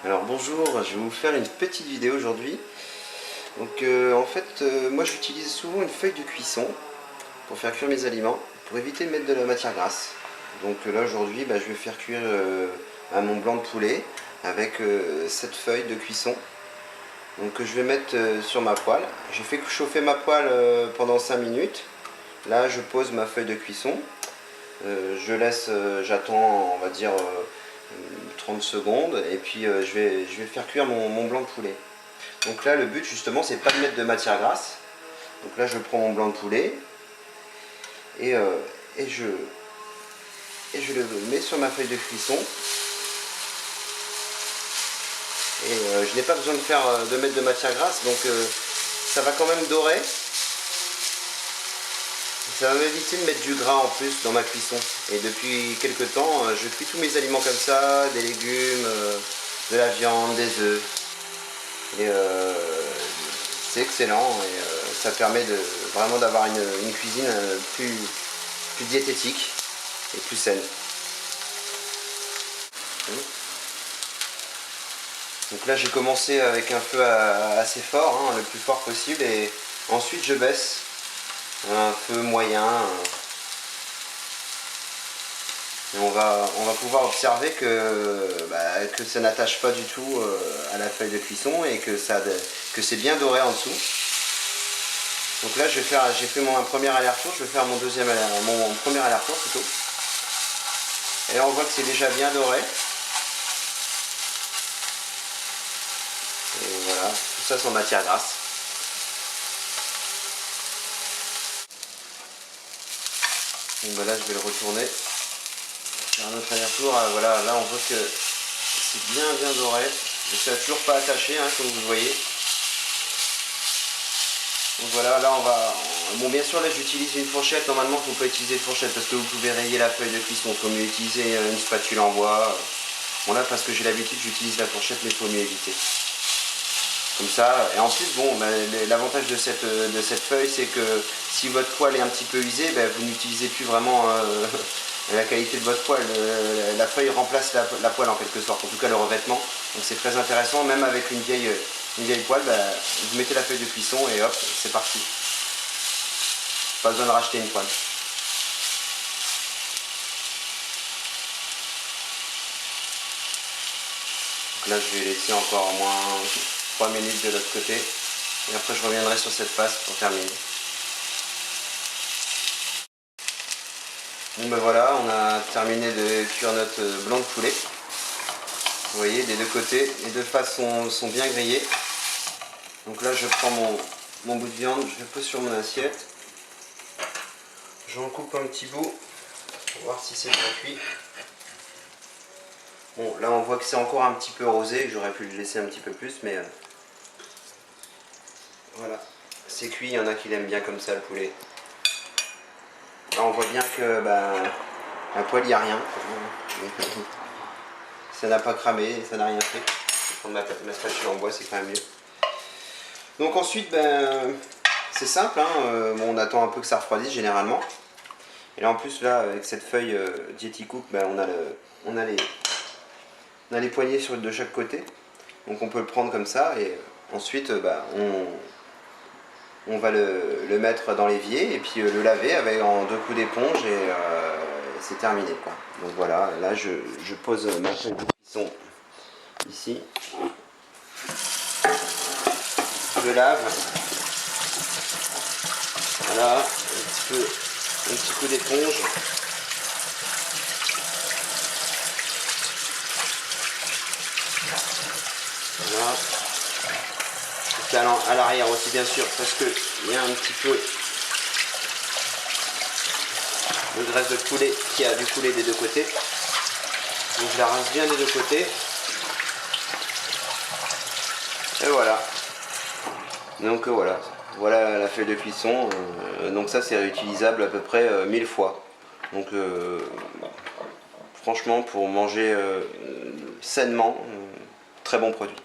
Alors bonjour, je vais vous faire une petite vidéo aujourd'hui. Donc moi j'utilise souvent une feuille de cuisson pour faire cuire mes aliments, pour éviter de mettre de la matière grasse. Donc là aujourd'hui je vais faire cuire mon blanc de poulet avec cette feuille de cuisson. Donc je vais mettre sur ma poêle. J'ai fait chauffer ma poêle pendant 5 minutes. Là je pose ma feuille de cuisson. Je laisse, j'attends on va dire 30 secondes et puis je vais faire cuire mon blanc de poulet. Donc là le but justement c'est pas de mettre de matière grasse. Donc là je prends mon blanc de poulet et je le mets sur ma feuille de cuisson. Et je n'ai pas besoin de mettre de matière grasse, donc ça va quand même dorer. Ça va m'éviter de mettre du gras en plus dans ma cuisson. Et depuis quelques temps, je cuis tous mes aliments comme ça, des légumes, de la viande, des œufs. Et c'est excellent et ça permet vraiment d'avoir une cuisine plus diététique et plus saine. Donc là j'ai commencé avec un feu assez fort, le plus fort possible, et ensuite je baisse un feu moyen. Et on va pouvoir observer que ça n'attache pas du tout à la feuille de cuisson et que c'est bien doré en dessous. Donc là j'ai fait mon premier aller-retour, je vais faire mon premier aller-retour plutôt. Et là on voit que c'est déjà bien doré. Et voilà, tout ça sans matière grasse. Donc là je vais le retourner. Faire un autre aller-retour. Voilà, là on voit que c'est bien doré. Mais ça n'a toujours pas attaché, comme vous le voyez. Donc voilà, là on va... Bon, bien sûr là j'utilise une fourchette. Normalement il ne faut pas utiliser de fourchette parce que vous pouvez rayer la feuille de cuisson. Il faut mieux utiliser une spatule en bois. Bon là parce que j'ai l'habitude j'utilise la fourchette, mais il faut mieux éviter. Comme ça, et en plus l'avantage de cette feuille c'est que si votre poêle est un petit peu usée, vous n'utilisez plus vraiment la qualité de votre poêle. La feuille remplace la poêle en quelque sorte, en tout cas le revêtement. Donc c'est très intéressant, même avec une vieille poêle, vous mettez la feuille de cuisson et hop, c'est parti. Pas besoin de racheter une poêle. Donc là je vais laisser encore au moins 3 minutes de l'autre côté. Et après je reviendrai sur cette face pour terminer. Bon voilà, on a terminé de cuire notre blanc de poulet. Vous voyez, des deux côtés, les deux faces sont bien grillées. Donc là je prends mon bout de viande, je le pose sur mon assiette. J'en coupe un petit bout pour voir si c'est bien cuit. Bon là on voit que c'est encore un petit peu rosé, que j'aurais pu le laisser un petit peu plus, mais voilà, c'est cuit, il y en a qui l'aiment bien comme ça le poulet. Là on voit bien que la poêle il n'y a rien. Ça n'a pas cramé, ça n'a rien fait. Je vais prendre ma spatule en bois, c'est quand même mieux. Donc ensuite c'est simple, bon, on attend un peu que ça refroidisse généralement. Et là en plus là avec cette feuille Dieticook, on a les poignées de chaque côté. Donc on peut le prendre comme ça et ensuite on va le mettre dans l'évier et puis le laver en 2 coups d'éponge et c'est terminé quoi. Donc voilà, là je pose ma feuille de cuisson ici. Je lave. Voilà, un petit coup d'éponge. Voilà. À l'arrière aussi bien sûr parce qu'il y a un petit peu de graisse de poulet qui a dû couler des deux côtés. Donc je la rince bien des deux côtés. Et voilà. Donc voilà la feuille de cuisson. Donc ça c'est réutilisable à peu près 1000 fois. Donc franchement pour manger sainement, très bon produit.